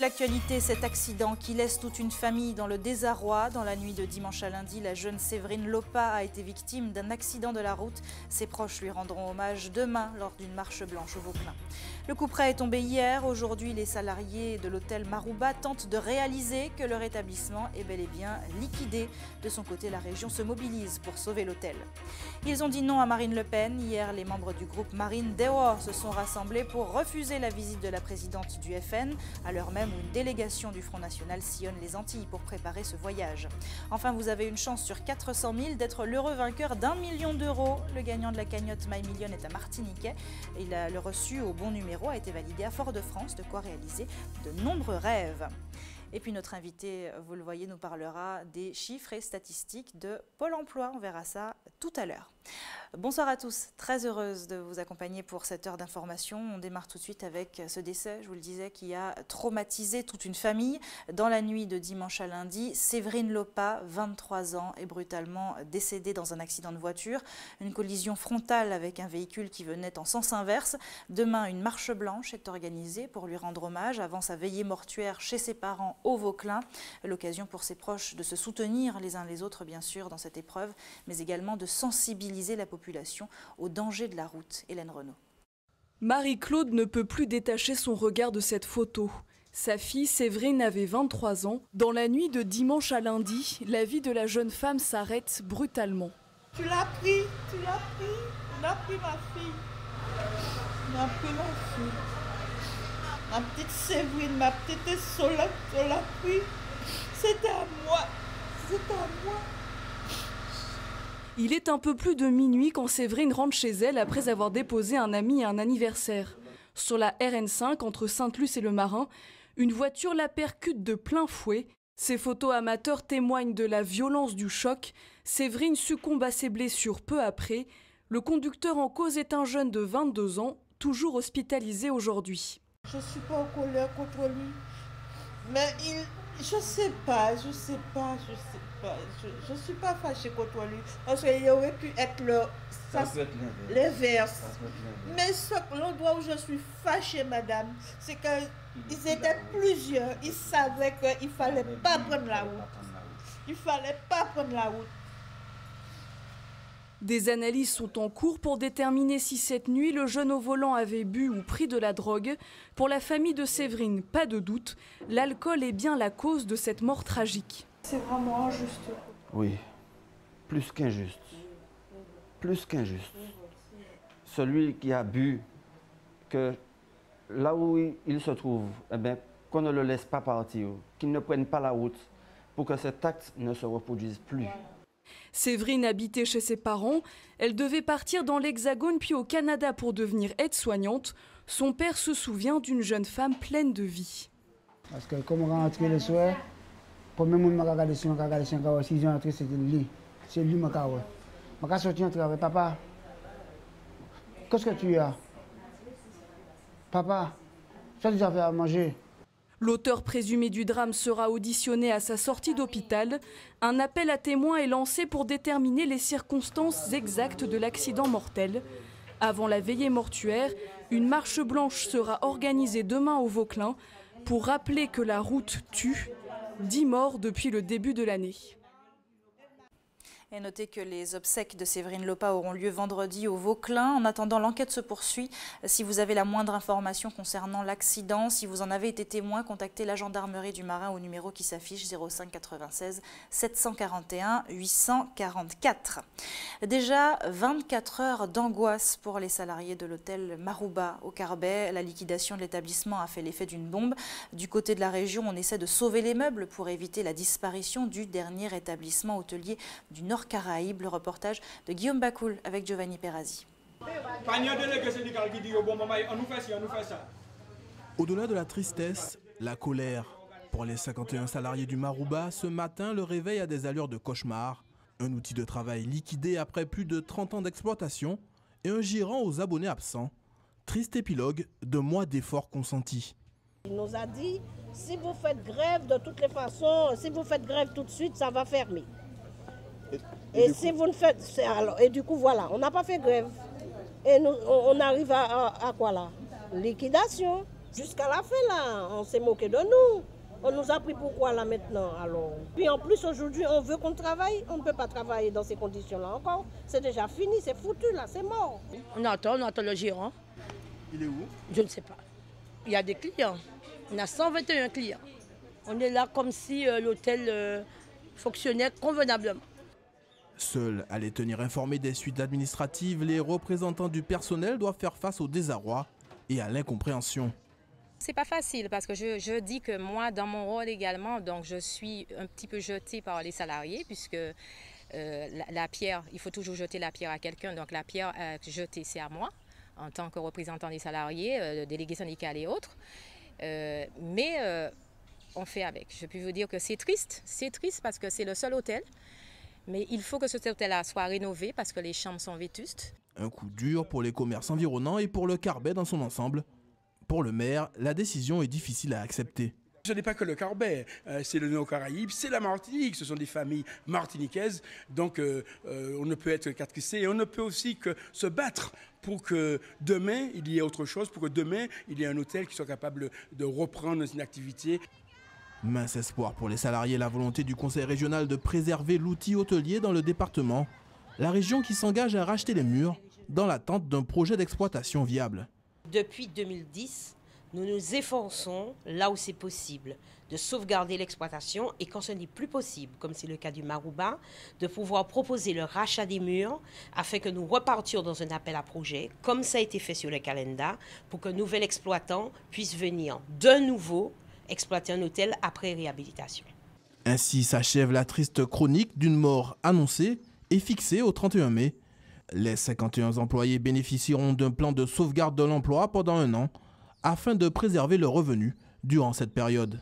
L'actualité, cet accident qui laisse toute une famille dans le désarroi. Dans la nuit de dimanche à lundi, la jeune Séverine Lopa a été victime d'un accident de la route. Ses proches lui rendront hommage demain lors d'une marche blanche au Vauclin. Le coup près est tombé hier. Aujourd'hui, les salariés de l'hôtel Marouba tentent de réaliser que leur établissement est bel et bien liquidé. De son côté, la région se mobilise pour sauver l'hôtel. Ils ont dit non à Marine Le Pen. Hier, les membres du groupe Marine Dehors se sont rassemblés pour refuser la visite de la présidente du FN, à l'heure même où une délégation du Front National sillonne les Antilles pour préparer ce voyage. Enfin, vous avez une chance sur 400 000 d'être l'heureux vainqueur d'1 million d'euros. Le gagnant de la cagnotte My Million est un Martiniquais. Il a le reçu au bon numéro a été validé à Fort-de-France, de quoi réaliser de nombreux rêves. Et puis notre invité, vous le voyez, nous parlera des chiffres et statistiques de Pôle emploi. On verra ça tout à l'heure. Bonsoir à tous, très heureuse de vous accompagner pour cette heure d'information. On démarre tout de suite avec ce décès, je vous le disais, qui a traumatisé toute une famille. Dans la nuit de dimanche à lundi, Séverine Lopa, 23 ans, est brutalement décédée dans un accident de voiture. Une collision frontale avec un véhicule qui venait en sens inverse. Demain, une marche blanche est organisée pour lui rendre hommage avant sa veillée mortuaire chez ses parents au Vauclin. L'occasion pour ses proches de se soutenir les uns les autres, bien sûr, dans cette épreuve, mais également de sensibiliser la population aux dangers de la route. Hélène Renaud. Marie-Claude ne peut plus détacher son regard de cette photo. Sa fille Séverine avait 23 ans. Dans la nuit de dimanche à lundi, la vie de la jeune femme s'arrête brutalement. Tu l'as pris, tu l'as pris. On a pris ma fille. On a pris ma fille. Ma petite Séverine, ma petite Solène, on l'a pris. C'était à moi. C'était à moi. Il est un peu plus de minuit quand Séverine rentre chez elle après avoir déposé un ami à un anniversaire. Sur la RN5 entre Sainte-Luce et le Marin, une voiture la percute de plein fouet. Ces photos amateurs témoignent de la violence du choc. Séverine succombe à ses blessures peu après. Le conducteur en cause est un jeune de 22 ans, toujours hospitalisé aujourd'hui. Je ne suis pas en colère contre lui, mais je sais pas. Je suis pas fâchée contre lui, parce qu'il aurait pu être l'inverse. Mais l'endroit où je suis fâchée, madame, c'est qu'ils étaient plusieurs. Ils savaient qu'il ne fallait pas prendre la route. Il ne fallait pas prendre la route. Des analyses sont en cours pour déterminer si cette nuit, le jeune au volant avait bu ou pris de la drogue. Pour la famille de Séverine, pas de doute, l'alcool est bien la cause de cette mort tragique. C'est vraiment injuste. Oui, plus qu'injuste. Plus qu'injuste. Celui qui a bu, que là où il se trouve, eh bien, qu'on ne le laisse pas partir, qu'il ne prenne pas la route pour que cet acte ne se reproduise plus. Séverine habitait chez ses parents. Elle devait partir dans l'Hexagone puis au Canada pour devenir aide-soignante. Son père se souvient d'une jeune femme pleine de vie. Parce que comme on rentre le soir, pour même moi regarder si on regarde si on si j'entre c'est lui. C'est lui ma kawa. Ma sorti en travail papa. Qu'est-ce que tu as? Papa, ça tu as fait à manger. L'auteur présumé du drame sera auditionné à sa sortie d'hôpital. Un appel à témoins est lancé pour déterminer les circonstances exactes de l'accident mortel. Avant la veillée mortuaire, une marche blanche sera organisée demain au Vauclin pour rappeler que la route tue. 10 morts depuis le début de l'année. Et notez que les obsèques de Séverine Lopa auront lieu vendredi au Vauclin. En attendant, l'enquête se poursuit. Si vous avez la moindre information concernant l'accident, si vous en avez été témoin, contactez la gendarmerie du Marin au numéro qui s'affiche 05 96 741 844. Déjà 24 heures d'angoisse pour les salariés de l'hôtel Marouba au Carbet. La liquidation de l'établissement a fait l'effet d'une bombe. Du côté de la région, on essaie de sauver les meubles pour éviter la disparition du dernier établissement hôtelier du Nord Caraïbes. Le reportage de Guillaume Bacoul avec Giovanni Perazzi. Au-delà de la tristesse, la colère. Pour les 51 salariés du Marouba, ce matin, le réveil a des allures de cauchemar. Un outil de travail liquidé après plus de 30 ans d'exploitation et un gérant aux abonnés absents. Triste épilogue de mois d'efforts consentis. Il nous a dit, si vous faites grève, de toutes les façons, si vous faites grève tout de suite, ça va fermer. Et si vous ne faites... Alors, et du coup, voilà, on n'a pas fait grève. Et nous, on arrive à quoi là? Liquidation. Jusqu'à la fin, là, on s'est moqué de nous. On nous a pris pourquoi là maintenant alors. Puis en plus aujourd'hui on veut qu'on travaille, on ne peut pas travailler dans ces conditions-là encore. C'est déjà fini, c'est foutu là, c'est mort. On attend le gérant. Il est où? Je ne sais pas. Il y a des clients. On a 121 clients. On est là comme si l'hôtel fonctionnait convenablement. Seuls à les tenir informés des suites administratives, les représentants du personnel doivent faire face au désarroi et à l'incompréhension. C'est pas facile parce que je dis que moi, dans mon rôle également, donc je suis un petit peu jetée par les salariés puisque la pierre, il faut toujours jeter la pierre à quelqu'un. Donc la pierre jetée, c'est à moi en tant que représentant des salariés, délégué syndical et autres. Mais on fait avec. Je peux vous dire que c'est triste parce que c'est le seul hôtel. Mais il faut que cet hôtel-là soit rénové parce que les chambres sont vétustes. Un coup dur pour les commerces environnants et pour le Carbet dans son ensemble. Pour le maire, la décision est difficile à accepter. Ce n'est pas que le Carbet, c'est le Néo-Caraïbe, c'est la Martinique, ce sont des familles martiniquaises. Donc on ne peut être qu'attristé et on ne peut aussi que se battre pour que demain il y ait autre chose, pour que demain il y ait un hôtel qui soit capable de reprendre une activité. Mince espoir pour les salariés, la volonté du conseil régional de préserver l'outil hôtelier dans le département. La région qui s'engage à racheter les murs dans l'attente d'un projet d'exploitation viable. Depuis 2010, nous nous efforçons, là où c'est possible, de sauvegarder l'exploitation et quand ce n'est plus possible, comme c'est le cas du Marouba, de pouvoir proposer le rachat des murs afin que nous repartions dans un appel à projet, comme ça a été fait sur le Calenda, pour qu'un nouvel exploitant puisse venir de nouveau exploiter un hôtel après réhabilitation. Ainsi s'achève la triste chronique d'une mort annoncée et fixée au 31 mai. Les 51 employés bénéficieront d'un plan de sauvegarde de l'emploi pendant 1 an afin de préserver leurs revenus durant cette période.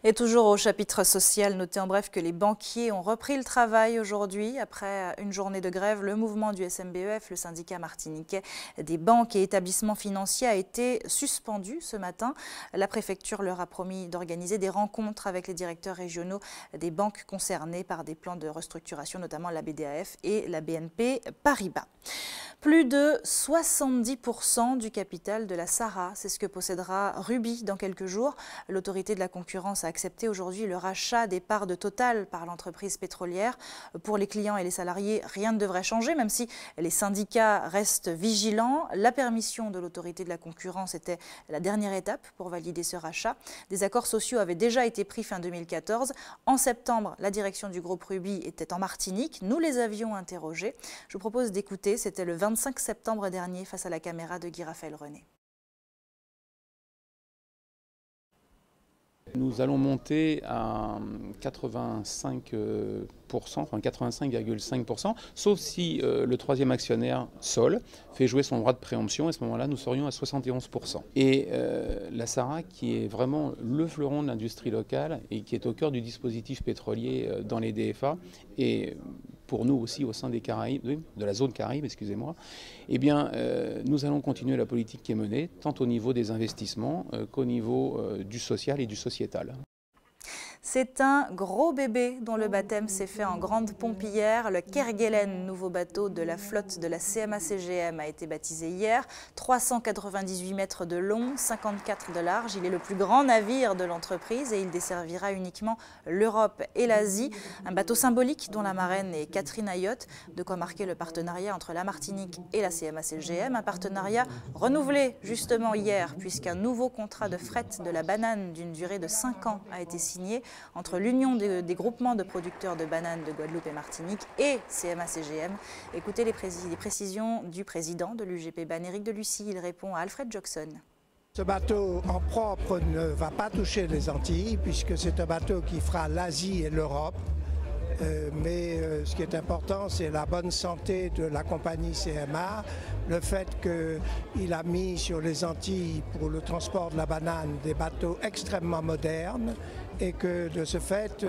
Et toujours au chapitre social, notez en bref que les banquiers ont repris le travail aujourd'hui. Après une journée de grève, le mouvement du SMBEF, le syndicat martiniquais des banques et établissements financiers, a été suspendu ce matin. La préfecture leur a promis d'organiser des rencontres avec les directeurs régionaux des banques concernées par des plans de restructuration, notamment la BDAF et la BNP Paribas. Plus de 70% du capital de la SARA, c'est ce que possédera Ruby dans quelques jours. L'autorité de la concurrence a accepté aujourd'hui le rachat des parts de Total par l'entreprise pétrolière. Pour les clients et les salariés, rien ne devrait changer, même si les syndicats restent vigilants. La permission de l'autorité de la concurrence était la dernière étape pour valider ce rachat. Des accords sociaux avaient déjà été pris fin 2014. En septembre, la direction du groupe Ruby était en Martinique. Nous les avions interrogés. Je vous propose d'écouter, c'était le 25 septembre dernier face à la caméra de Guy Raphaël René. Nous allons monter à 85%, enfin 85,5%, sauf si le troisième actionnaire, Sol, fait jouer son droit de préemption. À ce moment-là, nous serions à 71%. Et la SARA, qui est vraiment le fleuron de l'industrie locale et qui est au cœur du dispositif pétrolier dans les DFA, et pour nous aussi au sein des Caraïbes, de la zone Caraïbe, excusez-moi, eh bien, nous allons continuer la politique qui est menée, tant au niveau des investissements qu'au niveau du social et du sociétal. C'est un gros bébé dont le baptême s'est fait en grande pompe hier. Le Kerguelen, nouveau bateau de la flotte de la CMA-CGM, a été baptisé hier. 398 mètres de long, 54 de large. Il est le plus grand navire de l'entreprise et il desservira uniquement l'Europe et l'Asie. Un bateau symbolique dont la marraine est Catherine Ayotte. De quoi marquer le partenariat entre la Martinique et la CMA-CGM. Un partenariat renouvelé justement hier puisqu'un nouveau contrat de fret de la banane d'une durée de 5 ans a été signé entre l'Union des groupements de producteurs de bananes de Guadeloupe et Martinique et CMA-CGM. Écoutez les précisions du président de l'UGP BAN, Éric Delucy. Il répond à Alfred Jackson. Ce bateau en propre ne va pas toucher les Antilles puisque c'est un bateau qui fera l'Asie et l'Europe. Mais ce qui est important, c'est la bonne santé de la compagnie CMA, le fait qu'il a mis sur les Antilles pour le transport de la banane des bateaux extrêmement modernes et que de ce fait,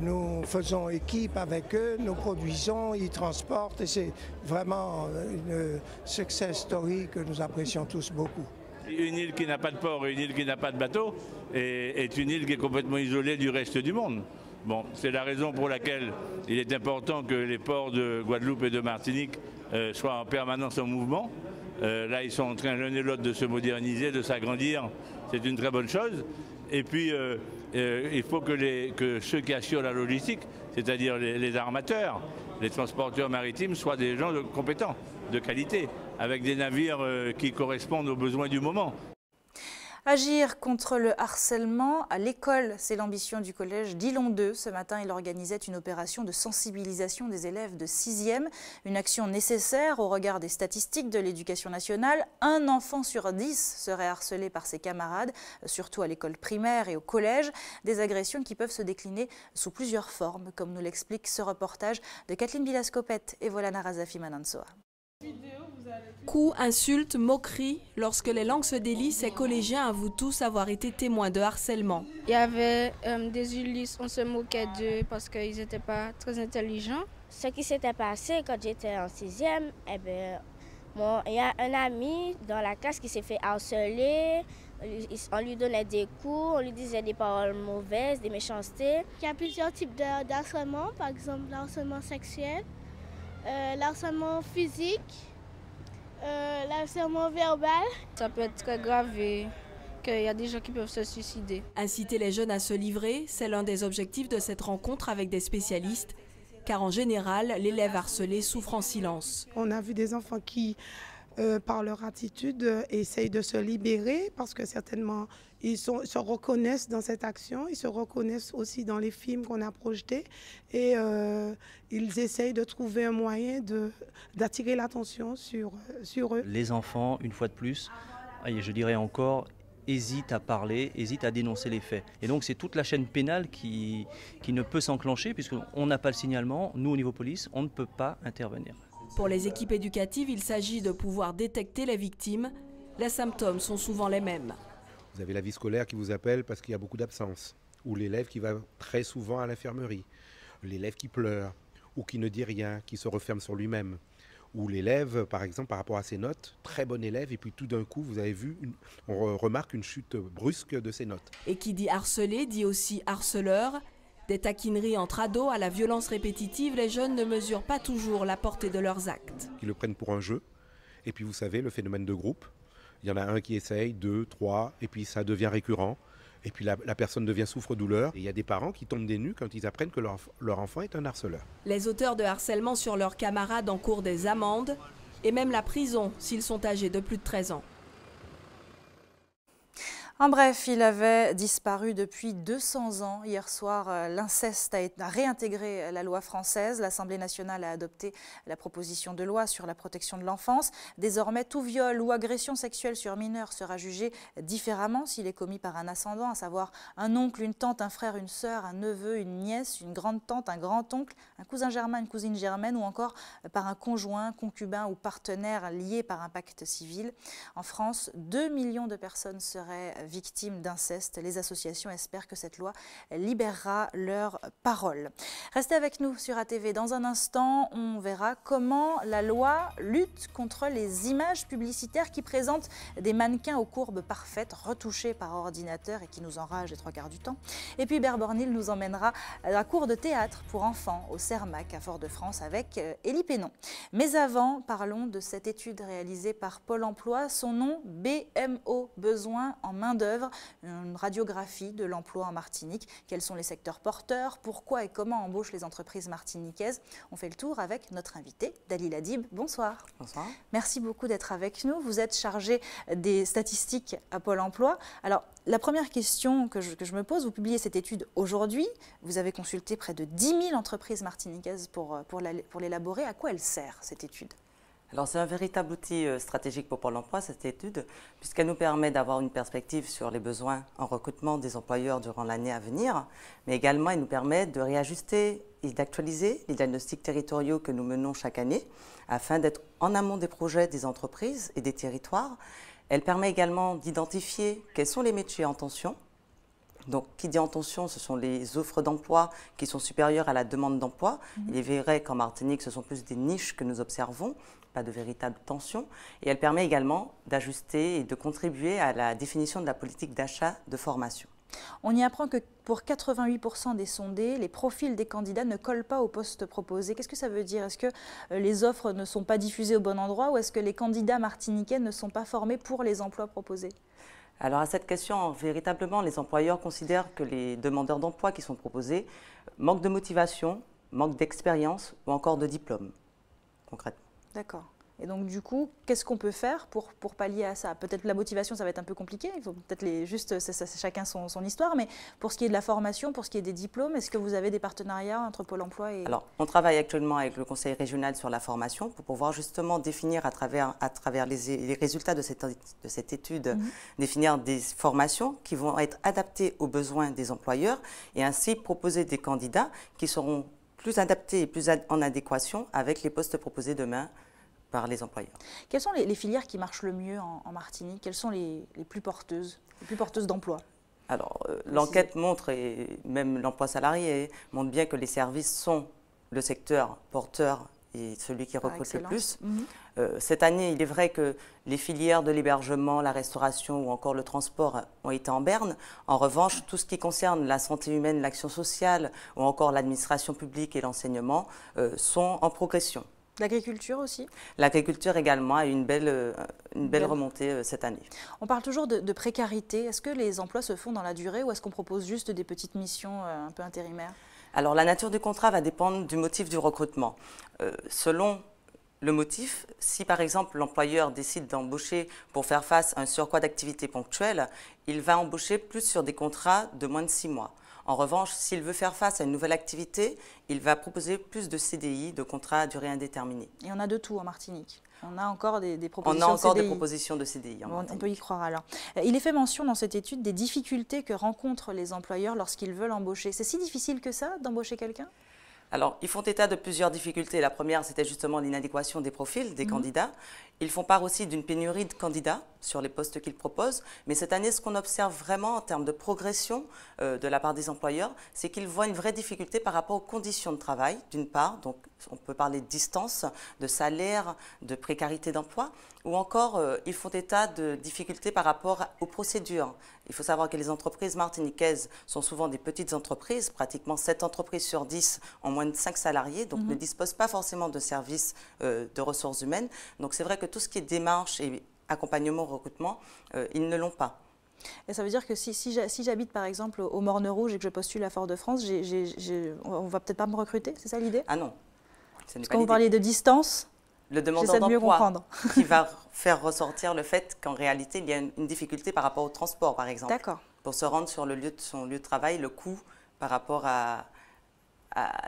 nous faisons équipe avec eux, nous produisons, ils transportent et c'est vraiment une success story que nous apprécions tous beaucoup. Une île qui n'a pas de port et une île qui n'a pas de bateau est une île qui est complètement isolée du reste du monde. Bon, c'est la raison pour laquelle il est important que les ports de Guadeloupe et de Martinique soient en permanence en mouvement. Là, ils sont en train l'un et l'autre de se moderniser, de s'agrandir. C'est une très bonne chose. Et puis, il faut que ceux qui assurent la logistique, c'est-à-dire les armateurs, les transporteurs maritimes, soient des gens compétents, de qualité, avec des navires qui correspondent aux besoins du moment. Agir contre le harcèlement à l'école, c'est l'ambition du collège Dillon 2. Ce matin, il organisait une opération de sensibilisation des élèves de 6e. Une action nécessaire au regard des statistiques de l'éducation nationale. 1 enfant sur 10 serait harcelé par ses camarades, surtout à l'école primaire et au collège. Des agressions qui peuvent se décliner sous plusieurs formes, comme nous l'explique ce reportage de Kathleen Bilascopette et Volana Razafi-Manansoa. Coups, insultes, moqueries, lorsque les langues se délient, ces collégiens avouent tous avoir été témoins de harcèlement. Il y avait des Ulysses, on se moquait d'eux parce qu'ils n'étaient pas très intelligents. Ce qui s'était passé quand j'étais en 6e, il y a un ami dans la classe qui s'est fait harceler. On lui donnait des coups, on lui disait des paroles mauvaises, des méchancetés. Il y a plusieurs types d'harcèlement, par exemple l'harcèlement sexuel, l'harcèlement physique, l'harcèlement verbal. Ça peut être très grave et qu'il y a des gens qui peuvent se suicider. Inciter les jeunes à se livrer, c'est l'un des objectifs de cette rencontre avec des spécialistes, car en général, l'élève harcelé souffre en silence. On a vu des enfants qui, par leur attitude, essayent de se libérer parce que certainement ils se reconnaissent dans cette action, ils se reconnaissent aussi dans les films qu'on a projetés et ils essayent de trouver un moyen d'attirer l'attention sur eux. Les enfants, une fois de plus, et je dirais encore, hésitent à parler, hésitent à dénoncer les faits. Et donc c'est toute la chaîne pénale qui ne peut s'enclencher puisqu'on n'a pas le signalement. Nous, au niveau police, on ne peut pas intervenir. Pour les équipes éducatives, il s'agit de pouvoir détecter les victimes. Les symptômes sont souvent les mêmes. Vous avez la vie scolaire qui vous appelle parce qu'il y a beaucoup d'absence, ou l'élève qui va très souvent à l'infirmerie, l'élève qui pleure, ou qui ne dit rien, qui se referme sur lui-même, ou l'élève, par exemple, par rapport à ses notes, très bon élève, et puis tout d'un coup, vous avez vu, on remarque une chute brusque de ses notes. Et qui dit harcelé dit aussi harceleur. Des taquineries entre ados à la violence répétitive, les jeunes ne mesurent pas toujours la portée de leurs actes. Ils le prennent pour un jeu, et puis vous savez, le phénomène de groupe, il y en a un qui essaye, 2, 3, et puis ça devient récurrent, et puis la personne devient souffre-douleur. Et il y a des parents qui tombent des nues quand ils apprennent que leur enfant est un harceleur. Les auteurs de harcèlement sur leurs camarades encourent des amendes, et même la prison s'ils sont âgés de plus de 13 ans. En bref, il avait disparu depuis 200 ans. Hier soir, l'inceste a réintégré la loi française. L'Assemblée nationale a adopté la proposition de loi sur la protection de l'enfance. Désormais, tout viol ou agression sexuelle sur mineur sera jugé différemment s'il est commis par un ascendant, à savoir un oncle, une tante, un frère, une sœur, un neveu, une nièce, une grande-tante, un grand-oncle, un cousin germain, une cousine germaine ou encore par un conjoint, concubin ou partenaire lié par un pacte civil. En France, 2 millions de personnes seraient victimes d'inceste. Les associations espèrent que cette loi libérera leurs paroles. Restez avec nous sur ATV. Dans un instant, on verra comment la loi lutte contre les images publicitaires qui présentent des mannequins aux courbes parfaites, retouchées par ordinateur et qui nous enragent les 3/4 du temps. Et puis Hubert Bornil nous emmènera à un cours de théâtre pour enfants au CERMAC à Fort-de-France avec Élie Pénon. Mais avant, parlons de cette étude réalisée par Pôle emploi. Son nom, BMO, besoin en main-d'œuvre, une radiographie de l'emploi en Martinique. Quels sont les secteurs porteurs? Pourquoi et comment embauchent les entreprises martiniquaises? On fait le tour avec notre invité, Dalila Dib. Bonsoir. Bonsoir. Merci beaucoup d'être avec nous. Vous êtes chargé des statistiques à Pôle emploi. Alors, la première question que je me pose, vous publiez cette étude aujourd'hui. Vous avez consulté près de 10 000 entreprises martiniquaises pour l'élaborer. À quoi elle sert, cette étude ? Alors c'est un véritable outil stratégique pour Pôle emploi, cette étude, puisqu'elle nous permet d'avoir une perspective sur les besoins en recrutement des employeurs durant l'année à venir, mais également elle nous permet de réajuster et d'actualiser les diagnostics territoriaux que nous menons chaque année, afin d'être en amont des projets des entreprises et des territoires. Elle permet également d'identifier quels sont les métiers en tension. Donc, qui dit en tension, ce sont les offres d'emploi qui sont supérieures à la demande d'emploi. Il est vrai qu'en Martinique, ce sont plus des niches que nous observons, pas de véritable tension. Et elle permet également d'ajuster et de contribuer à la définition de la politique d'achat de formation. On y apprend que pour 88% des sondés, les profils des candidats ne collent pas au poste proposé. Qu'est-ce que ça veut dire? Est-ce que les offres ne sont pas diffusées au bon endroit ou est-ce que les candidats martiniquais ne sont pas formés pour les emplois proposés? Alors à cette question, véritablement, les employeurs considèrent que les demandeurs d'emploi qui sont proposés manquent de motivation, manquent d'expérience ou encore de diplôme, concrètement. D'accord. Et donc du coup, qu'est-ce qu'on peut faire pour pallier à ça? Peut-être la motivation, ça va être un peu compliqué, il faut peut-être juste, c'est chacun son histoire, mais pour ce qui est de la formation, pour ce qui est des diplômes, est-ce que vous avez des partenariats entre Pôle emploi et... Alors, on travaille actuellement avec le Conseil régional sur la formation pour pouvoir justement définir à travers les résultats de cette étude, définir des formations qui vont être adaptées aux besoins des employeurs et ainsi proposer des candidats qui seront plus adaptés et plus en adéquation avec les postes proposés demain par les employeurs. Quelles sont les filières qui marchent le mieux en Martinique? Quelles sont les plus porteuses d'emploi? Alors, l'enquête montre, et même l'emploi salarié montre bien que les services sont le secteur porteur et celui qui recrute le plus. Cette année, il est vrai que les filières de l'hébergement, la restauration ou encore le transport ont été en berne. En revanche, tout ce qui concerne la santé humaine, l'action sociale ou encore l'administration publique et l'enseignement sont en progression. L'agriculture aussi? L'agriculture également a eu une belle remontée cette année. On parle toujours de précarité. Est-ce que les emplois se font dans la durée ou est-ce qu'on propose juste des petites missions un peu intérimaires? Alors la nature du contrat va dépendre du motif du recrutement. Selon le motif, si par exemple l'employeur décide d'embaucher pour faire face à un surcroît d'activité ponctuelle, il va embaucher plus sur des contrats de moins de 6 mois. En revanche, s'il veut faire face à une nouvelle activité, il va proposer plus de CDI, de contrats à durée indéterminée. Et on a de tout en Martinique. On a encore des propositions de CDI. On a encore des propositions de CDI. On peut y croire alors. Il est fait mention dans cette étude des difficultés que rencontrent les employeurs lorsqu'ils veulent embaucher. C'est si difficile que ça d'embaucher quelqu'un? Alors, ils font état de plusieurs difficultés. La première, c'était justement l'inadéquation des profils des candidats. Ils font part aussi d'une pénurie de candidats sur les postes qu'ils proposent. Mais cette année, ce qu'on observe vraiment en termes de progression de la part des employeurs, c'est qu'ils voient une vraie difficulté par rapport aux conditions de travail, d'une part. Donc, on peut parler de distance, de salaire, de précarité d'emploi. Ou encore, ils font état de difficultés par rapport aux procédures. Il faut savoir que les entreprises martiniquaises sont souvent des petites entreprises. Pratiquement 7 entreprises sur 10 ont moins de 5 salariés, donc ne disposent pas forcément de services de ressources humaines. Donc c'est vrai que tout ce qui est démarche et accompagnement au recrutement, ils ne l'ont pas. Et ça veut dire que si j'habite par exemple au Morne-Rouge et que je postule à Fort-de-France, on ne va peut-être pas me recruter, c'est ça l'idée? Ah non. Parce que quand vous parliez de distance, le demandeur d'emploi qui va faire ressortir le fait qu'en réalité, il y a une difficulté par rapport au transport, par exemple. D'accord. Pour se rendre sur son lieu de travail, le coût par rapport à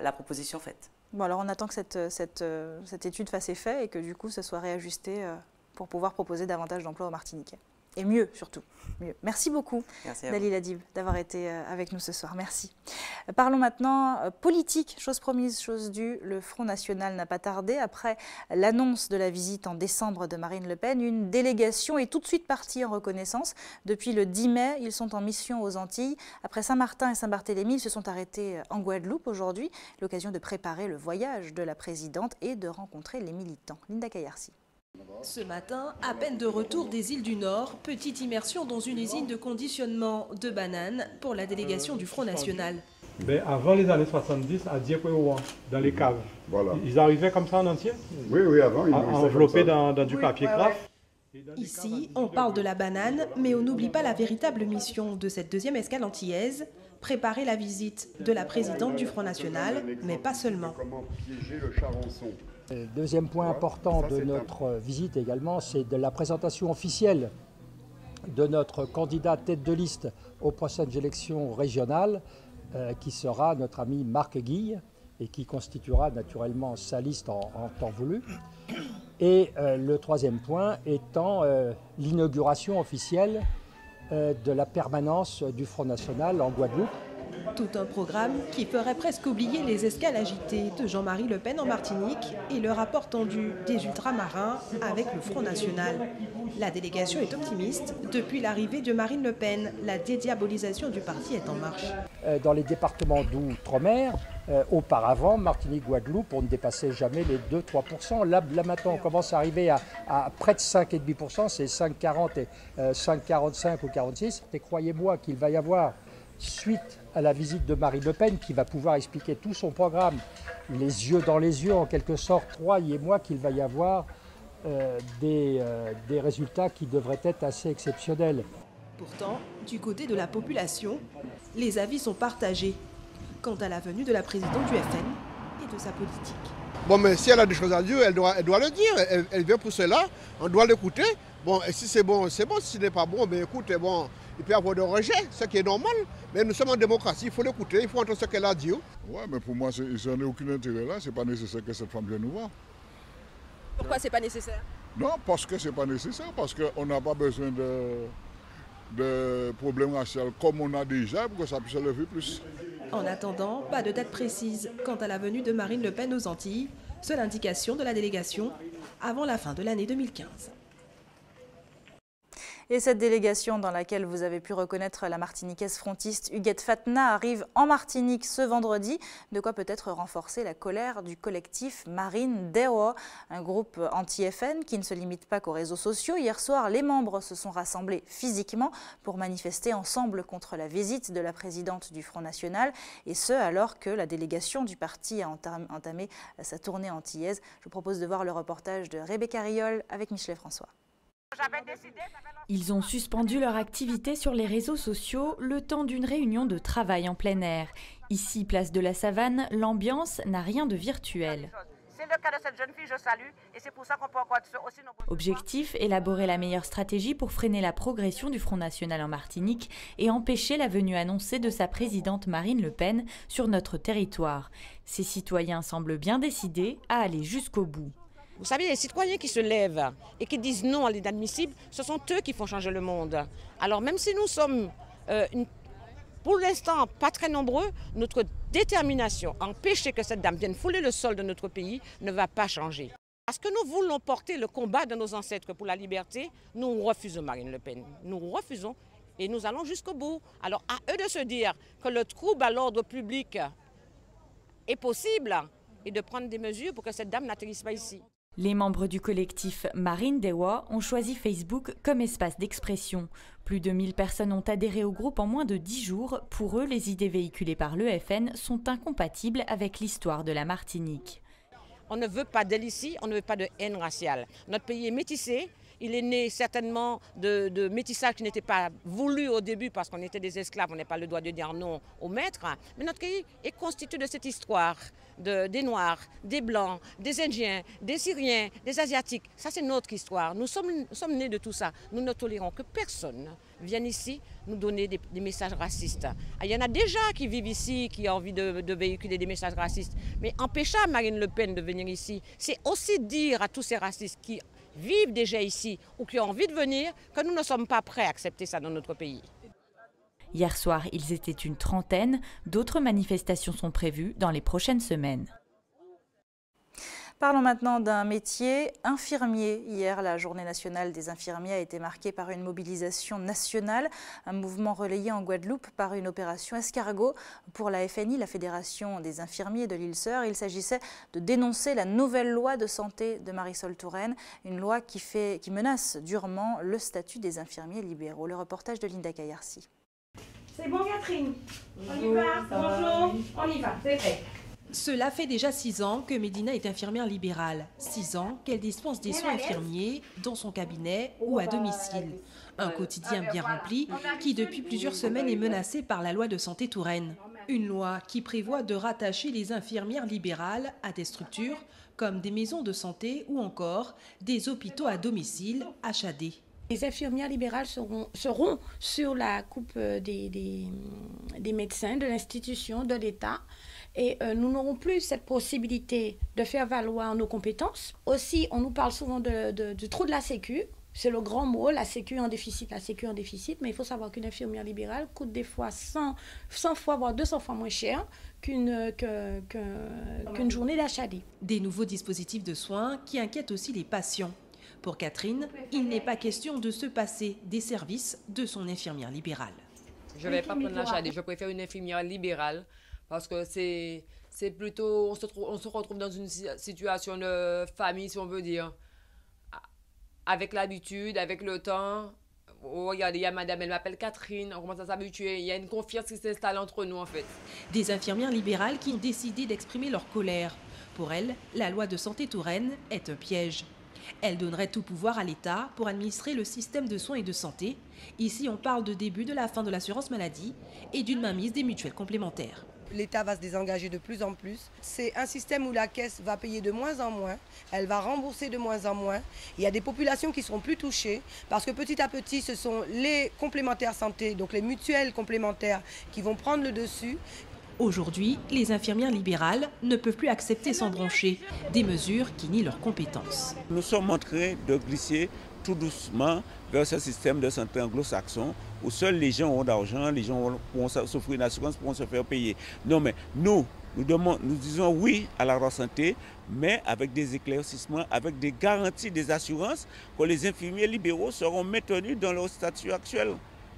la proposition faite. Bon, alors on attend que cette étude fasse effet et que du coup, ça soit réajusté pour pouvoir proposer davantage d'emplois aux Martiniquais. Et mieux, surtout. Mieux. Merci beaucoup, Dalila Dib, d'avoir été avec nous ce soir. Merci. Parlons maintenant politique. Chose promise, chose due. Le Front National n'a pas tardé. Après l'annonce de la visite en décembre de Marine Le Pen, une délégation est tout de suite partie en reconnaissance. Depuis le 10 mai, ils sont en mission aux Antilles. Après Saint-Martin et Saint-Barthélemy, ils se sont arrêtés en Guadeloupe aujourd'hui. L'occasion de préparer le voyage de la présidente et de rencontrer les militants. Linda Kayarsi. Ce matin, à peine de retour des îles du Nord, petite immersion dans une usine de conditionnement de bananes pour la délégation du Front National. Avant les années 70, à Diepouéouan, dans les caves, ils arrivaient comme ça en entier? Oui, avant. Enveloppés dans du papier craft. Ici, on parle de la banane, mais on n'oublie pas la véritable mission de cette deuxième escale antillaise, préparer la visite de la présidente du Front National, mais pas seulement. Comment piéger le charançon. Le deuxième point important de notre visite également, c'est de la présentation officielle de notre candidat tête de liste aux prochaines élections régionales, qui sera notre ami Marc Guille, et qui constituera naturellement sa liste en temps voulu. Et le troisième point étant l'inauguration officielle de la permanence du Front National en Guadeloupe. Tout un programme qui ferait presque oublier les escales agitées de Jean-Marie Le Pen en Martinique et le rapport tendu des ultramarins avec le Front National. La délégation est optimiste. Depuis l'arrivée de Marine Le Pen, la dédiabolisation du parti est en marche. Dans les départements d'outre-mer, auparavant, Martinique, Guadeloupe, on ne dépassait jamais les 2-3%. Là maintenant, on commence à arriver à près de 5,5%, c'est 5,40 et 5,45 ou 46. Et croyez-moi qu'il va y avoir suite à la visite de Marine Le Pen, qui va pouvoir expliquer tout son programme, les yeux dans les yeux en quelque sorte, croyez-moi qu'il va y avoir des résultats qui devraient être assez exceptionnels. Pourtant, du côté de la population, les avis sont partagés quant à la venue de la présidente du FN et de sa politique. Bon, mais si elle a des choses à dire, elle doit le dire. Elle vient pour cela, on doit l'écouter. Bon, et si c'est bon, c'est bon. Si ce n'est pas bon, ben écoute, bon, il peut y avoir des rejets, ce qui est normal. Mais nous sommes en démocratie, il faut l'écouter, il faut entendre ce qu'elle a dit. Oui, mais pour moi, ça n'a aucun intérêt là. Ce n'est pas nécessaire que cette femme vienne nous voir. Pourquoi ce n'est pas nécessaire? Non, parce que ce n'est pas nécessaire, parce qu'on n'a pas besoin de problèmes raciaux comme on a déjà pour que ça puisse lever plus. En attendant, pas de date précise quant à la venue de Marine Le Pen aux Antilles, seule indication de la délégation avant la fin de l'année 2015. Et cette délégation dans laquelle vous avez pu reconnaître la martiniquaise frontiste Huguette Fatna arrive en Martinique ce vendredi, de quoi peut-être renforcer la colère du collectif Marine Dewa, un groupe anti-FN qui ne se limite pas qu'aux réseaux sociaux. Hier soir, les membres se sont rassemblés physiquement pour manifester ensemble contre la visite de la présidente du Front National, et ce alors que la délégation du parti a entamé sa tournée antillaise. Je vous propose de voir le reportage de Rebecca Riol avec Michelet François. Ils ont suspendu leur activité sur les réseaux sociaux le temps d'une réunion de travail en plein air. Ici, place de la Savane, l'ambiance n'a rien de virtuel. C'est le cas de cette jeune fille, je salue, et c'est pour ça qu'on peut encore aussi... Objectif, élaborer la meilleure stratégie pour freiner la progression du Front National en Martinique et empêcher la venue annoncée de sa présidente Marine Le Pen sur notre territoire. Ces citoyens semblent bien décidés à aller jusqu'au bout. Vous savez, les citoyens qui se lèvent et qui disent non à l'inadmissible, ce sont eux qui font changer le monde. Alors même si nous sommes, pour l'instant, pas très nombreux, notre détermination à empêcher que cette dame vienne fouler le sol de notre pays ne va pas changer. Parce que nous voulons porter le combat de nos ancêtres pour la liberté, nous refusons Marine Le Pen. Nous refusons et nous allons jusqu'au bout. Alors à eux de se dire que le trouble à l'ordre public est possible et de prendre des mesures pour que cette dame n'atterrisse pas ici. Les membres du collectif Marine Dewa ont choisi Facebook comme espace d'expression. Plus de 1000 personnes ont adhéré au groupe en moins de 10 jours. Pour eux, les idées véhiculées par l'EFN sont incompatibles avec l'histoire de la Martinique. On ne veut pas d'elle ici, on ne veut pas de haine raciale. Notre pays est métissé. Il est né certainement de métissage qui n'était pas voulu au début parce qu'on était des esclaves, on n'a pas le droit de dire non au maître. Mais notre pays est constitué de cette histoire, des Noirs, des Blancs, des Indiens, des Syriens, des Asiatiques. Ça, c'est notre histoire. Nous sommes nés de tout ça. Nous ne tolérons que personne vienne ici nous donner des messages racistes. Il y en a déjà qui vivent ici, qui ont envie de véhiculer des messages racistes. Mais empêcher Marine Le Pen de venir ici, c'est aussi dire à tous ces racistes qui vivent déjà ici ou qui ont envie de venir que nous ne sommes pas prêts à accepter ça dans notre pays. Hier soir, ils étaient une trentaine. D'autres manifestations sont prévues dans les prochaines semaines. Parlons maintenant d'un métier, infirmier. Hier, la journée nationale des infirmiers a été marquée par une mobilisation nationale, un mouvement relayé en Guadeloupe par une opération escargot. Pour la FNI, la Fédération des infirmiers de l'Île-Sœur, il s'agissait de dénoncer la nouvelle loi de santé de Marisol Touraine, une loi qui menace durement le statut des infirmiers libéraux. Le reportage de Linda Kayarsi. C'est bon, Catherine? On y va? Bonjour, on y va, c'est fait. Cela fait déjà 6 ans que Médina est infirmière libérale. 6 ans qu'elle dispense des soins infirmiers dans son cabinet ou à domicile. Un quotidien bien rempli qui depuis plusieurs semaines est menacé par la loi de santé Touraine. Une loi qui prévoit de rattacher les infirmières libérales à des structures comme des maisons de santé ou encore des hôpitaux à domicile, HAD. Les infirmières libérales seront sur la coupe des médecins, de l'institution, de l'État. Et nous n'aurons plus cette possibilité de faire valoir nos compétences. Aussi, on nous parle souvent du trou de la Sécu. C'est le grand mot, la Sécu en déficit, Mais il faut savoir qu'une infirmière libérale coûte des fois 100 fois, voire 200 fois moins cher qu'une journée d'HAD. Des nouveaux dispositifs de soins qui inquiètent aussi les patients. Pour Catherine, il n'est pas question de se passer des services de son infirmière libérale. Je ne vais pas prendre l'HAD, je préfère une infirmière libérale. Parce que c'est plutôt, on se retrouve dans une situation de famille, si on veut dire. Avec l'habitude, avec le temps, oh, regardez, il y a madame, elle m'appelle Catherine, on commence à s'habituer, il y a une confiance qui s'installe entre nous en fait. Des infirmières libérales qui ont décidé d'exprimer leur colère. Pour elles, la loi de santé Touraine est un piège. Elle donnerait tout pouvoir à l'État pour administrer le système de soins et de santé. Ici, on parle de début de la fin de l'assurance maladie et d'une mainmise des mutuelles complémentaires. L'État va se désengager de plus en plus. C'est un système où la caisse va payer de moins en moins, elle va rembourser de moins en moins. Il y a des populations qui seront plus touchées parce que petit à petit, ce sont les complémentaires santé, donc les mutuelles complémentaires qui vont prendre le dessus. Aujourd'hui, les infirmières libérales ne peuvent plus accepter sans broncher des mesures qui nient leurs compétences. Nous sommes en train de glisser tout doucement vers ce système de santé anglo-saxon où seuls les gens ont d'argent, les gens pourront s'offrir une assurance, pourront se faire payer. Non, mais nous disons oui à la santé, mais avec des éclaircissements, avec des garanties des assurances que les infirmiers libéraux seront maintenus dans leur statut actuel.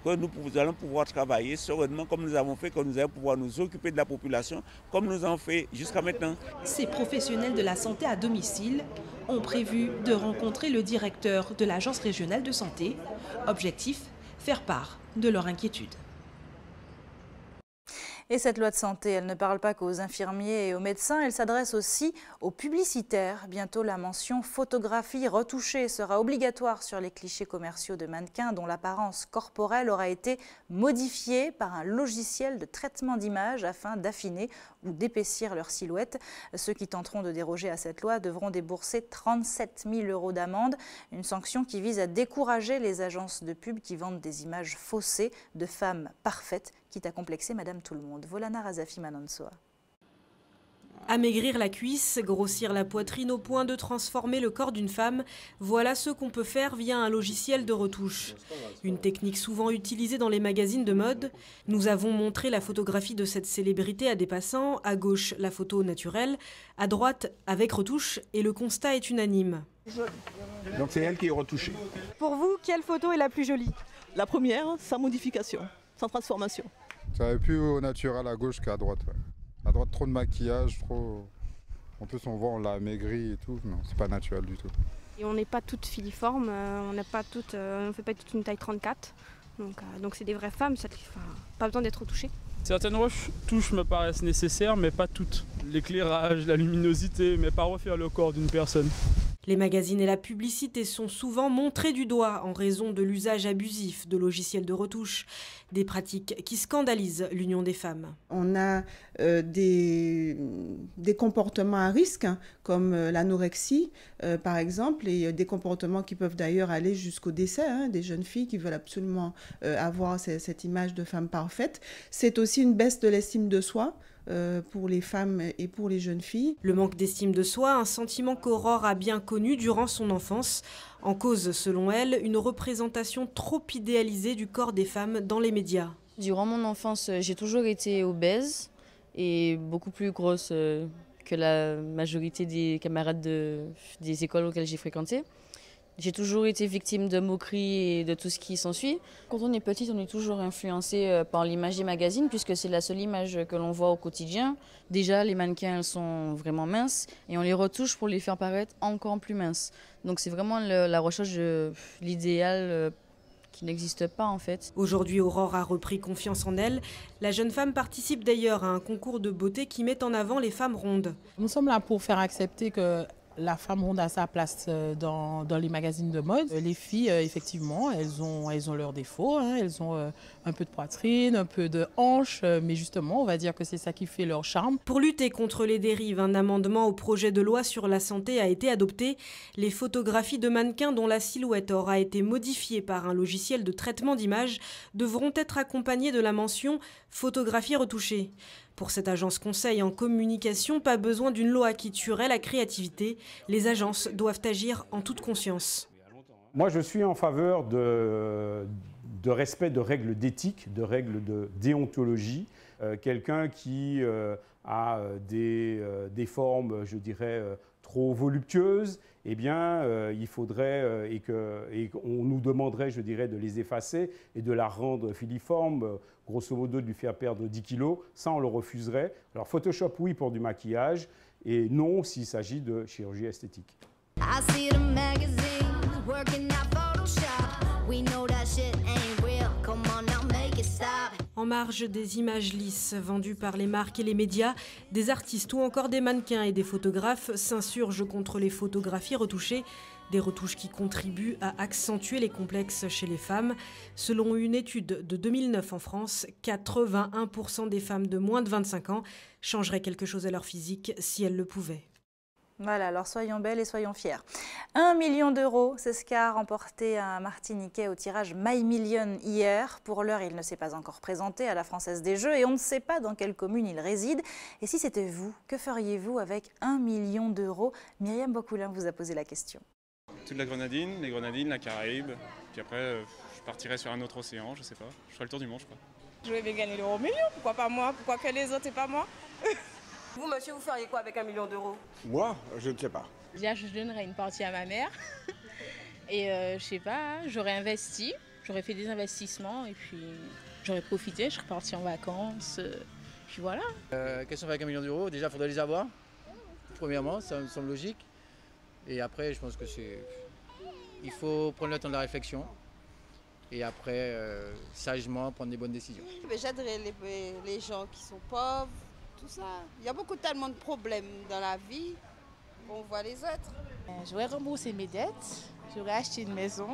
Que nous allons pouvoir travailler sereinement comme nous avons fait, que nous allons pouvoir nous occuper de la population comme nous avons fait jusqu'à maintenant. Ces professionnels de la santé à domicile ont prévu de rencontrer le directeur de l'Agence régionale de santé. Objectif, faire part de leur inquiétude. Et cette loi de santé, elle ne parle pas qu'aux infirmiers et aux médecins, elle s'adresse aussi aux publicitaires. Bientôt, la mention photographie retouchée sera obligatoire sur les clichés commerciaux de mannequins dont l'apparence corporelle aura été modifiée par un logiciel de traitement d'image afin d'affiner ou d'épaissir leur silhouette. Ceux qui tenteront de déroger à cette loi devront débourser 37 000 € d'amende, une sanction qui vise à décourager les agences de pub qui vendent des images faussées de femmes parfaites, quitte à complexer Madame Tout-le-Monde. Volana Razafi Manonsoa. Amaigrir la cuisse, grossir la poitrine au point de transformer le corps d'une femme, voilà ce qu'on peut faire via un logiciel de retouche. Une technique souvent utilisée dans les magazines de mode. Nous avons montré la photographie de cette célébrité à des passants, à gauche la photo naturelle, à droite avec retouche, et le constat est unanime. Donc c'est elle qui est retouchée. Pour vous, quelle photo est la plus jolie? La première, sans modification, sans transformation. Ça va plus au naturel à gauche qu'à droite. Ouais. À droite, trop de maquillage, trop. En plus, on voit, on l'a amaigri et tout. Non, c'est pas naturel du tout. Et on n'est pas toutes filiformes, on ne fait pas toute une taille 34. Donc c'est des vraies femmes, pas besoin d'être retouchées. Certaines retouches me paraissent nécessaires, mais pas toutes. L'éclairage, la luminosité, mais pas refaire le corps d'une personne. Les magazines et la publicité sont souvent montrés du doigt en raison de l'usage abusif de logiciels de retouche, des pratiques qui scandalisent l'Union des femmes. On a des comportements à risque, comme l'anorexie, par exemple, et des comportements qui peuvent d'ailleurs aller jusqu'au décès, des jeunes filles qui veulent absolument avoir cette image de femme parfaite. C'est aussi une baisse de l'estime de soi. Pour les femmes et pour les jeunes filles. Le manque d'estime de soi, un sentiment qu'Aurore a bien connu durant son enfance. En cause, selon elle, une représentation trop idéalisée du corps des femmes dans les médias. Durant mon enfance, j'ai toujours été obèse et beaucoup plus grosse que la majorité des camarades des écoles auxquelles j'ai fréquenté. J'ai toujours été victime de moqueries et de tout ce qui s'ensuit. Quand on est petite, on est toujours influencé par l'image des magazines puisque c'est la seule image que l'on voit au quotidien. Déjà, les mannequins elles sont vraiment minces et on les retouche pour les faire paraître encore plus minces. Donc c'est vraiment la recherche de l'idéal qui n'existe pas en fait. Aujourd'hui, Aurore a repris confiance en elle. La jeune femme participe d'ailleurs à un concours de beauté qui met en avant les femmes rondes. Nous sommes là pour faire accepter que la femme ronde a sa place dans les magazines de mode. Les filles, effectivement, elles ont leurs défauts. Elles ont un peu de poitrine, un peu de hanche, mais justement, on va dire que c'est ça qui fait leur charme. Pour lutter contre les dérives, un amendement au projet de loi sur la santé a été adopté. Les photographies de mannequins dont la silhouette aura été modifiée par un logiciel de traitement d'image devront être accompagnées de la mention « photographie retouchée ». Pour cette agence conseil en communication, pas besoin d'une loi qui tuerait la créativité. Les agences doivent agir en toute conscience. Moi, je suis en faveur de respect de règles d'éthique, de règles de déontologie. Quelqu'un qui a des formes, je dirais, trop voluptueuses, eh bien, il faudrait et qu'on nous demanderait, je dirais, de les effacer et de la rendre filiforme, grosso modo de lui faire perdre 10 kilos. Ça, on le refuserait. Alors, Photoshop, oui, pour du maquillage, et non s'il s'agit de chirurgie esthétique. I see the magazines working out Photoshop. We know that shit ain't real. Come on now, make it stop. En marge des images lisses vendues par les marques et les médias, des artistes ou encore des mannequins et des photographes s'insurgent contre les photographies retouchées, des retouches qui contribuent à accentuer les complexes chez les femmes. Selon une étude de 2009 en France, 81% des femmes de moins de 25 ans changeraient quelque chose à leur physique si elles le pouvaient. Voilà, alors soyons belles et soyons fiers. 1 million d'euros, c'est ce qu'a remporté un Martiniquais au tirage My Million hier. Pour l'heure, il ne s'est pas encore présenté à la Française des Jeux et on ne sait pas dans quelle commune il réside. Et si c'était vous, que feriez-vous avec 1 million d'euros? Myriam Bocoulin vous a posé la question. Toute la Grenadine, les Grenadines, la Caraïbe. Puis après, je partirais sur un autre océan, je sais pas. Je ferais le tour du monde, je crois. Je vais bien gagner l'euro million, pourquoi pas moi? Pourquoi que les autres et pas moi? Vous, monsieur, vous feriez quoi avec 1 million d'euros? Moi, je ne sais pas. Déjà, je donnerais une partie à ma mère. Et je sais pas, j'aurais investi, j'aurais fait des investissements et puis j'aurais profité, je serais partie en vacances. Puis voilà. Qu'est-ce qu'on fait avec 1 million d'euros? Déjà, il faudrait les avoir. Premièrement, ça me semble logique. Et après, je pense que il faut prendre le temps de la réflexion. Et après, sagement, prendre des bonnes décisions. J'aiderais les gens qui sont pauvres. Tout ça. Il y a tellement de problèmes dans la vie qu'on voit les autres. J'aurais remboursé mes dettes, j'aurais acheté une maison,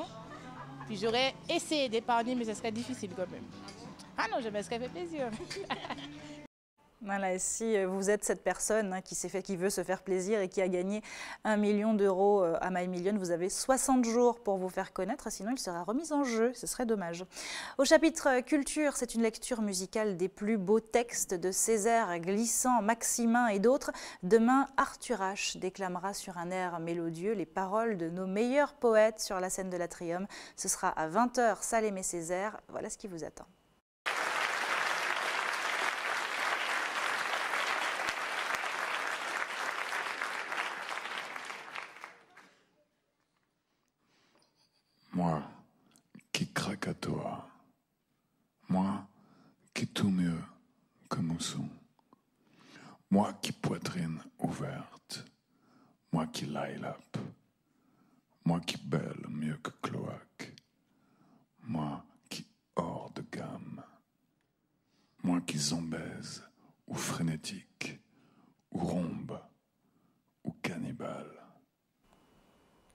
puis j'aurais essayé d'épargner, mais ça serait difficile quand même. Ah non, je me serais fait plaisir. Voilà, et si vous êtes cette personne qui veut se faire plaisir et qui a gagné 1 million d'euros à My Million, vous avez 60 jours pour vous faire connaître, sinon il sera remis en jeu, ce serait dommage. Au chapitre culture, c'est une lecture musicale des plus beaux textes de Césaire, Glissant, Maximin et d'autres. Demain, Arthur H déclamera sur un air mélodieux les paroles de nos meilleurs poètes sur la scène de l'Atrium. Ce sera à 20h, salle Aimé Césaire. Voilà ce qui vous attend. Moi qui craque à toi, moi qui tout mieux que mousson, moi qui poitrine ouverte, moi qui line up, moi qui belle mieux que cloaque, moi qui hors de gamme, moi qui zombaise ou frénétique, ou rombe, ou cannibale.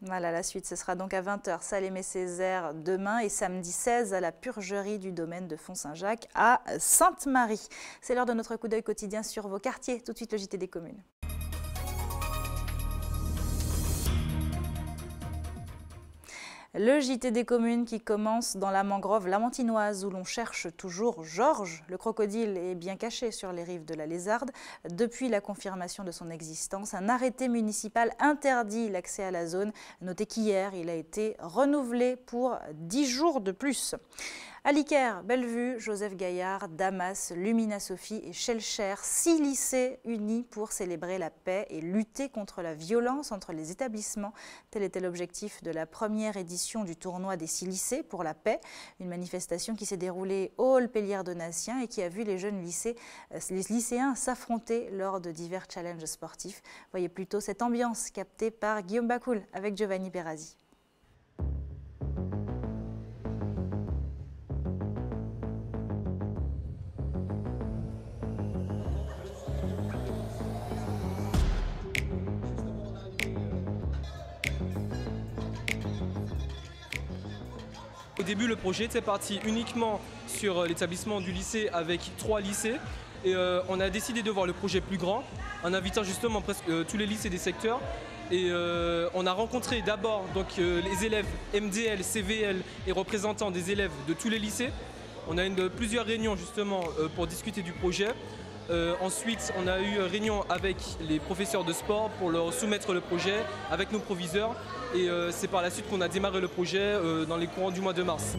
Voilà, la suite, ce sera donc à 20h, salle Aimé Césaire demain et samedi 16 à la Purgerie du domaine de Font-Saint-Jacques à Sainte-Marie. C'est l'heure de notre coup d'œil quotidien sur vos quartiers. Tout de suite, le JT des communes. Le JT des communes qui commence dans la mangrove lamantinoise où l'on cherche toujours Georges. Le crocodile est bien caché sur les rives de la Lézarde. Depuis la confirmation de son existence, un arrêté municipal interdit l'accès à la zone. Notez qu'hier, il a été renouvelé pour 10 jours de plus. À l'Icaire, Bellevue, Joseph Gaillard, Damas, Lumina Sophie et Schellcher, 6 lycées unis pour célébrer la paix et lutter contre la violence entre les établissements. Tel était l'objectif de la première édition du tournoi des 6 lycées pour la paix, une manifestation qui s'est déroulée au hall Péliard-Donatien et qui a vu les lycéens s'affronter lors de divers challenges sportifs. Voyez plutôt cette ambiance captée par Guillaume Bacoul avec Giovanni Perazzi. Au début, le projet était parti uniquement sur l'établissement du lycée avec 3 lycées. Et on a décidé de voir le projet plus grand en invitant justement presque tous les lycées des secteurs. Et on a rencontré d'abord les élèves MDL, CVL et représentants des élèves de tous les lycées. On a eu plusieurs réunions justement pour discuter du projet. Ensuite, on a eu réunion avec les professeurs de sport pour leur soumettre le projet avec nos proviseurs. Et c'est par la suite qu'on a démarré le projet dans les courants du mois de mars.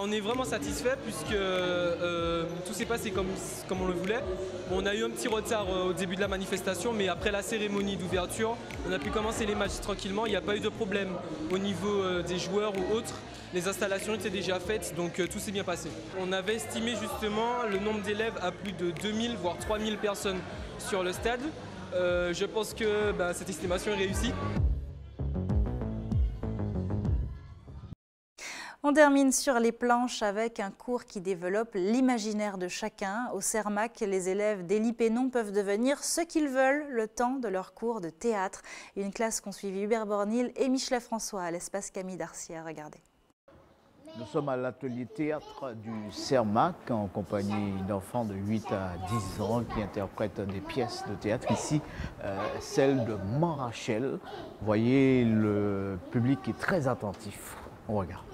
On est vraiment satisfait puisque tout s'est passé comme on le voulait. Bon, on a eu un petit retard au début de la manifestation, mais après la cérémonie d'ouverture, on a pu commencer les matchs tranquillement. Il n'y a pas eu de problème au niveau des joueurs ou autres. Les installations étaient déjà faites, donc tout s'est bien passé. On avait estimé justement le nombre d'élèves à plus de 2000 voire 3000 personnes sur le stade. Je pense que cette estimation est réussie. On termine sur les planches avec un cours qui développe l'imaginaire de chacun. Au CERMAC, les élèves d'Élie-Pénon peuvent devenir ce qu'ils veulent le temps de leur cours de théâtre. Une classe qu'ont suivi Hubert Bornil et Michelet François à l'espace Camille Darcière. Regardez. Nous sommes à l'atelier théâtre du CERMAC en compagnie d'enfants de 8 à 10 ans qui interprètent des pièces de théâtre. Ici, celle de Manrachel. Vous voyez, le public est très attentif. On regarde.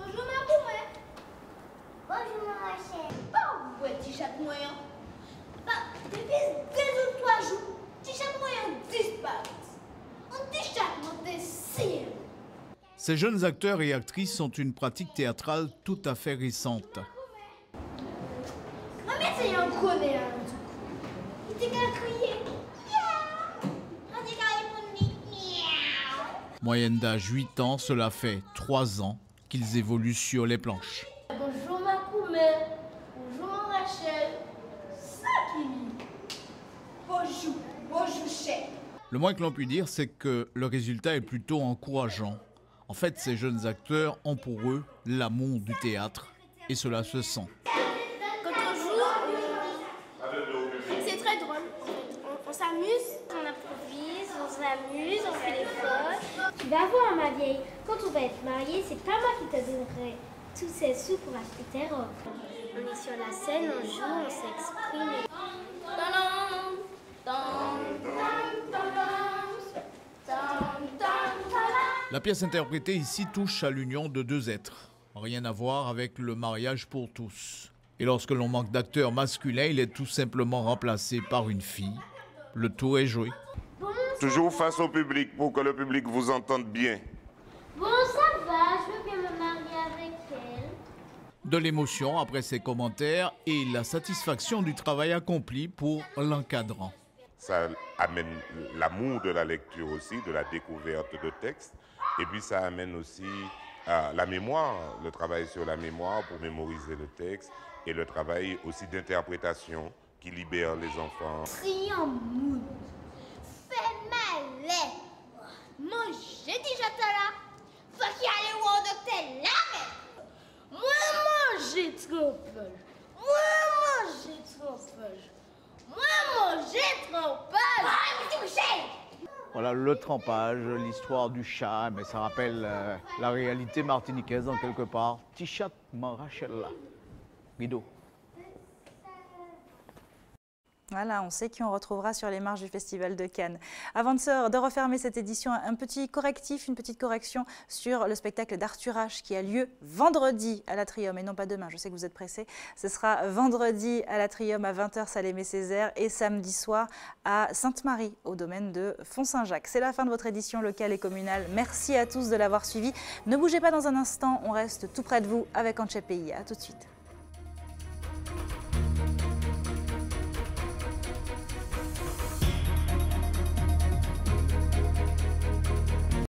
Ces jeunes acteurs et actrices sont une pratique théâtrale tout à fait récente. Moyenne d'âge 8 ans, cela fait 3 ans qu'ils évoluent sur les planches. Bonjour Macoumé, bonjour Rachel, ça qui bonjour, bonjour chef. Le moins que l'on puisse dire, c'est que le résultat est plutôt encourageant. En fait, ces jeunes acteurs ont pour eux l'amour du théâtre et cela se sent. Quand on joue, c'est très drôle. On s'amuse, on improvise, on s'amuse, on fait des fautes. Tu vas voir ma vieille, quand on va être mariée, c'est pas moi qui te donnerai tous ces sous pour acheter tes robes. On est sur la scène, on joue, on s'exprime. La pièce interprétée ici touche à l'union de deux êtres. Rien à voir avec le mariage pour tous. Et lorsque l'on manque d'acteurs masculins, il est tout simplement remplacé par une fille. Le tour est joué. Toujours face au public pour que le public vous entende bien. Bon, ça va, je veux bien me marier avec elle. De l'émotion après ces commentaires et la satisfaction du travail accompli pour l'encadrant. Ça amène l'amour de la lecture aussi, de la découverte de textes. Et puis ça amène aussi la mémoire, le travail sur la mémoire pour mémoriser le texte et le travail aussi d'interprétation qui libère les enfants. Criant moune, fais malais, mangez déjà là, faut qu'il y ait le docteur là, mais moi manger trompage, moi manger trompage, moi manger trompage, Voilà le trempage, l'histoire du chat, mais ça rappelle la réalité martiniquaise en quelque part. Tichat Manrachel, Guido. Voilà, on sait qui on retrouvera sur les marches du Festival de Cannes. Avant de refermer cette édition, un petit correctif, une petite correction sur le spectacle d'Arthur H qui a lieu vendredi à l'Atrium et non pas demain. Je sais que vous êtes pressés. Ce sera vendredi à l'Atrium à 20h, Saint-Aimé-Césaire et samedi soir à Sainte-Marie au domaine de Font-Saint-Jacques. C'est la fin de votre édition locale et communale. Merci à tous de l'avoir suivi. Ne bougez pas dans un instant, on reste tout près de vous avec Antche Pays. À tout de suite.